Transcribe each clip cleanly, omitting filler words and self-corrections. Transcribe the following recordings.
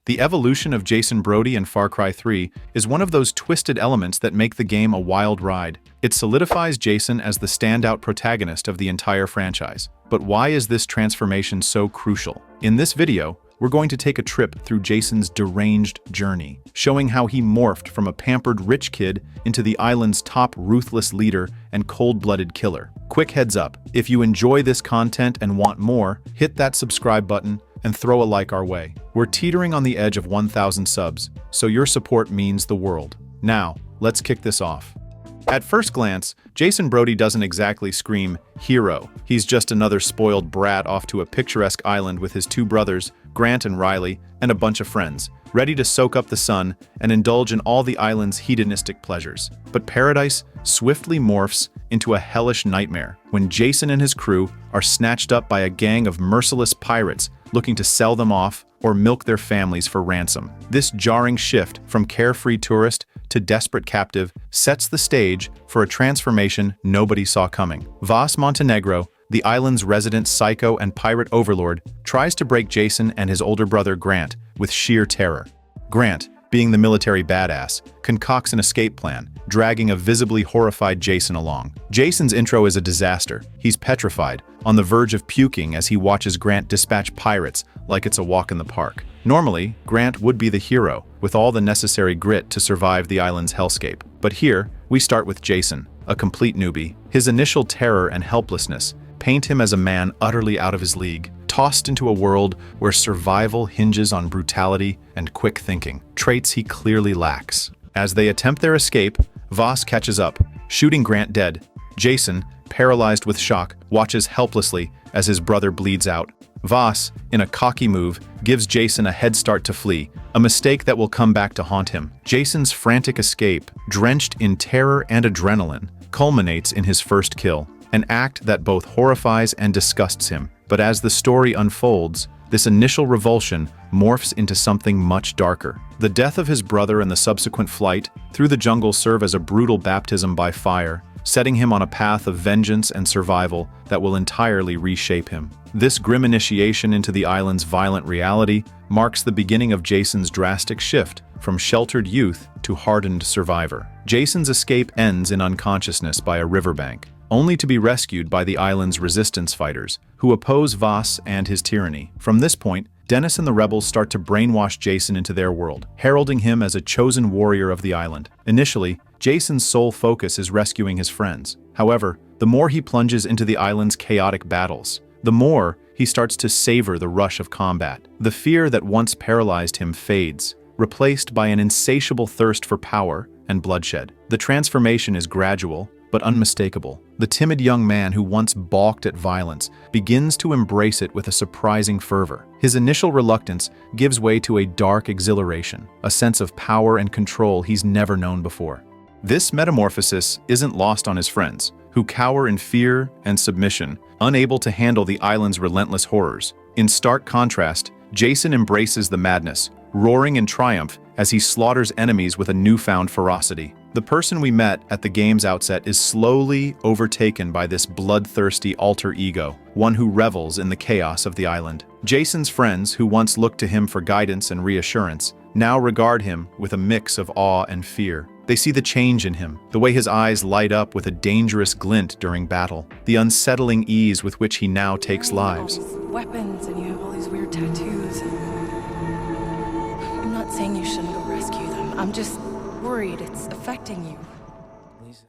The evolution of Jason Brody in Far Cry 3 is one of those twisted elements that make the game a wild ride. It solidifies Jason as the standout protagonist of the entire franchise. But why is this transformation so crucial? In this video, we're going to take a trip through Jason's deranged journey, showing how he morphed from a pampered rich kid into the island's top ruthless leader and cold-blooded killer. Quick heads up, if you enjoy this content and want more, hit that subscribe button and throw a like our way. We're teetering on the edge of 1,000 subs, so your support means the world. Now, let's kick this off. At first glance, Jason Brody doesn't exactly scream hero. He's just another spoiled brat off to a picturesque island with his two brothers, Grant and Riley, and a bunch of friends, ready to soak up the sun and indulge in all the island's hedonistic pleasures. But paradise swiftly morphs into a hellish nightmare when Jason and his crew are snatched up by a gang of merciless pirates looking to sell them off or milk their families for ransom. This jarring shift from carefree tourist to desperate captive sets the stage for a transformation nobody saw coming. Vaas Montenegro, the island's resident psycho and pirate overlord, tries to break Jason and his older brother Grant with sheer terror. Grant, being the military badass, concocts an escape plan, dragging a visibly horrified Jason along. Jason's intro is a disaster. He's petrified, on the verge of puking as he watches Grant dispatch pirates like it's a walk in the park. Normally, Grant would be the hero, with all the necessary grit to survive the island's hellscape. But here, we start with Jason, a complete newbie. His initial terror and helplessness paint him as a man utterly out of his league, tossed into a world where survival hinges on brutality and quick thinking, traits he clearly lacks. As they attempt their escape, Vaas catches up, shooting Grant dead. Jason, paralyzed with shock, watches helplessly as his brother bleeds out. Vaas, in a cocky move, gives Jason a head start to flee, a mistake that will come back to haunt him. Jason's frantic escape, drenched in terror and adrenaline, culminates in his first kill, an act that both horrifies and disgusts him. But as the story unfolds, this initial revulsion morphs into something much darker. The death of his brother and the subsequent flight through the jungle serve as a brutal baptism by fire, setting him on a path of vengeance and survival that will entirely reshape him. This grim initiation into the island's violent reality marks the beginning of Jason's drastic shift from sheltered youth to hardened survivor. Jason's escape ends in unconsciousness by a riverbank, only to be rescued by the island's resistance fighters, who oppose Vaas and his tyranny. From this point, Dennis and the rebels start to brainwash Jason into their world, heralding him as a chosen warrior of the island. Initially, Jason's sole focus is rescuing his friends. However, the more he plunges into the island's chaotic battles, the more he starts to savor the rush of combat. The fear that once paralyzed him fades, replaced by an insatiable thirst for power and bloodshed. The transformation is gradual, but unmistakable. The timid young man who once balked at violence begins to embrace it with a surprising fervor. His initial reluctance gives way to a dark exhilaration, a sense of power and control he's never known before. This metamorphosis isn't lost on his friends, who cower in fear and submission, unable to handle the island's relentless horrors. In stark contrast, Jason embraces the madness, roaring in triumph as he slaughters enemies with a newfound ferocity. The person we met at the game's outset is slowly overtaken by this bloodthirsty alter ego, one who revels in the chaos of the island. Jason's friends, who once looked to him for guidance and reassurance, now regard him with a mix of awe and fear. They see the change in him, the way his eyes light up with a dangerous glint during battle, the unsettling ease with which he now takes lives. You have all these weapons and you have all these weird tattoos. I'm not saying you shouldn't go rescue them. I'm just worried it's affecting you.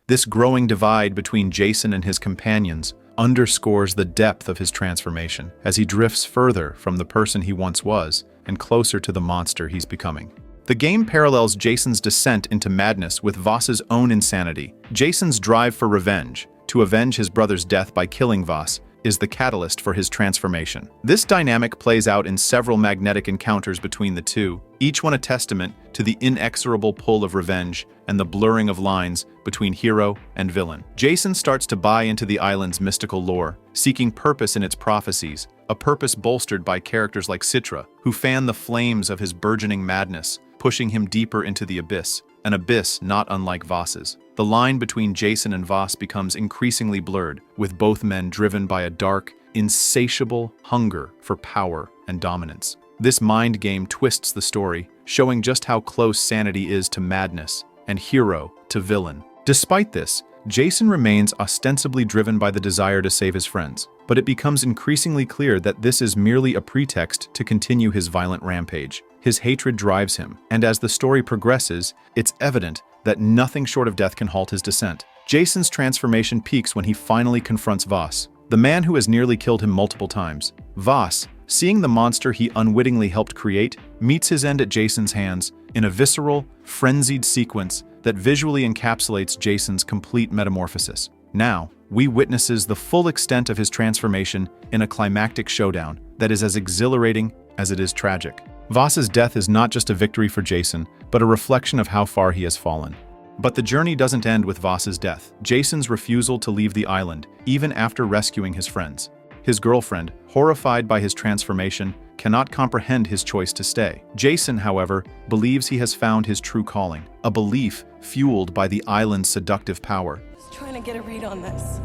This growing divide between Jason and his companions underscores the depth of his transformation as he drifts further from the person he once was and closer to the monster he's becoming. The game parallels Jason's descent into madness with Vaas's own insanity. Jason's drive for revenge, to avenge his brother's death by killing Vaas, is the catalyst for his transformation. This dynamic plays out in several magnetic encounters between the two, each one a testament to the inexorable pull of revenge and the blurring of lines between hero and villain. Jason starts to buy into the island's mystical lore, seeking purpose in its prophecies, a purpose bolstered by characters like Citra, who fan the flames of his burgeoning madness, pushing him deeper into the abyss, an abyss not unlike Vaas's. The line between Jason and Vaas becomes increasingly blurred, with both men driven by a dark, insatiable hunger for power and dominance. This mind game twists the story, showing just how close sanity is to madness, and hero to villain. Despite this, Jason remains ostensibly driven by the desire to save his friends, but it becomes increasingly clear that this is merely a pretext to continue his violent rampage. His hatred drives him, and as the story progresses, it's evident that nothing short of death can halt his descent. Jason's transformation peaks when he finally confronts Vaas, the man who has nearly killed him multiple times. Vaas, seeing the monster he unwittingly helped create, meets his end at Jason's hands in a visceral, frenzied sequence that visually encapsulates Jason's complete metamorphosis. Now, we witnesses the full extent of his transformation in a climactic showdown that is as exhilarating as it is tragic. Vaas's death is not just a victory for Jason, but a reflection of how far he has fallen. But the journey doesn't end with Vaas's death. Jason's refusal to leave the island, even after rescuing his friends. His girlfriend, horrified by his transformation, cannot comprehend his choice to stay. Jason, however, believes he has found his true calling, a belief fueled by the island's seductive power. Just trying to get a read on this.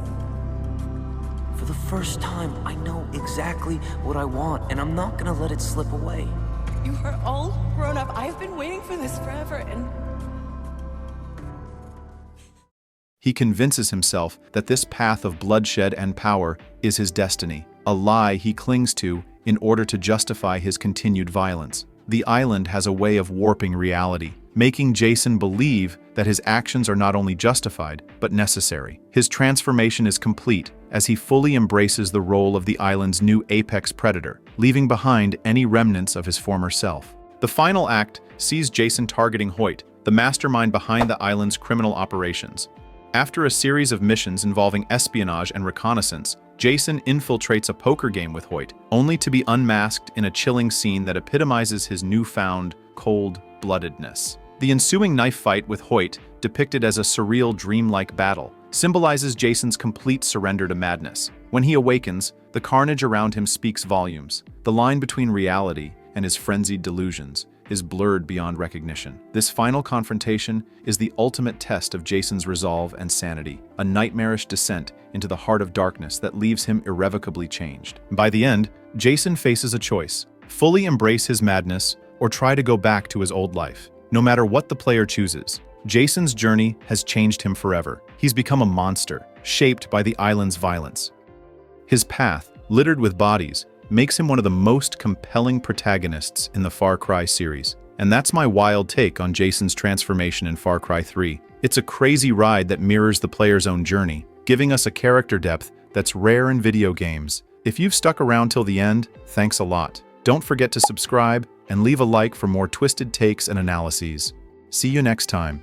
For the first time, I know exactly what I want, and I'm not gonna let it slip away. You are all grown up. I've been waiting for this forever, and He convinces himself that this path of bloodshed and power is his destiny, a lie he clings to in order to justify his continued violence. The island has a way of warping reality, making Jason believe that his actions are not only justified, but necessary. His transformation is complete as he fully embraces the role of the island's new apex predator, leaving behind any remnants of his former self. The final act sees Jason targeting Hoyt, the mastermind behind the island's criminal operations. After a series of missions involving espionage and reconnaissance, Jason infiltrates a poker game with Hoyt, only to be unmasked in a chilling scene that epitomizes his newfound cold-bloodedness. The ensuing knife fight with Hoyt, depicted as a surreal dreamlike battle, symbolizes Jason's complete surrender to madness. When he awakens, the carnage around him speaks volumes. The line between reality and his frenzied delusions is blurred beyond recognition. This final confrontation is the ultimate test of Jason's resolve and sanity, a nightmarish descent into the heart of darkness that leaves him irrevocably changed. By the end, Jason faces a choice: fully embrace his madness or try to go back to his old life. No matter what the player chooses, Jason's journey has changed him forever. He's become a monster, shaped by the island's violence. His path, littered with bodies, makes him one of the most compelling protagonists in the Far Cry series. And that's my wild take on Jason's transformation in Far Cry 3. It's a crazy ride that mirrors the player's own journey, giving us a character depth that's rare in video games. If you've stuck around till the end, thanks a lot. Don't forget to subscribe and leave a like for more twisted takes and analyses. See you next time.